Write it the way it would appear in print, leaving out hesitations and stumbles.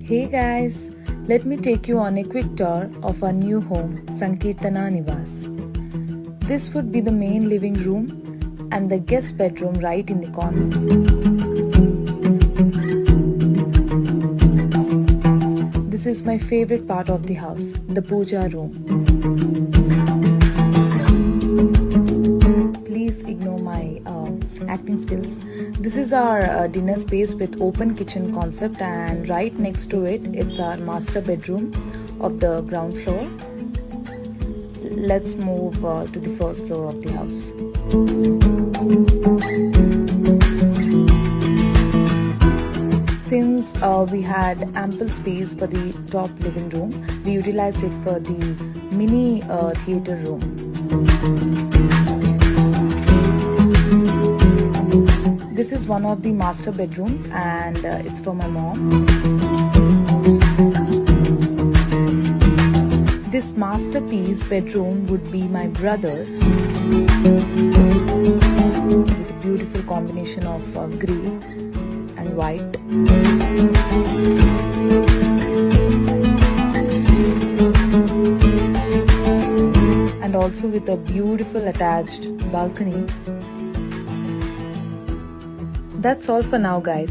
Hey guys, let me take you on a quick tour of our new home, Sankirtana Nivas. This would be the main living room and the guest bedroom right in the corner. This is my favorite part of the house, the puja room. Please ignore my acting skills. This is our dinner space with open kitchen concept, and right next to it, it's our master bedroom of the ground floor. Let's move to the first floor of the house. Since we had ample space for the top living room, we utilized it for the mini theater room. This is one of the master bedrooms, and it's for my mom. This masterpiece bedroom would be my brother's, with a beautiful combination of grey and white. And also with a beautiful attached balcony. That's all for now, guys.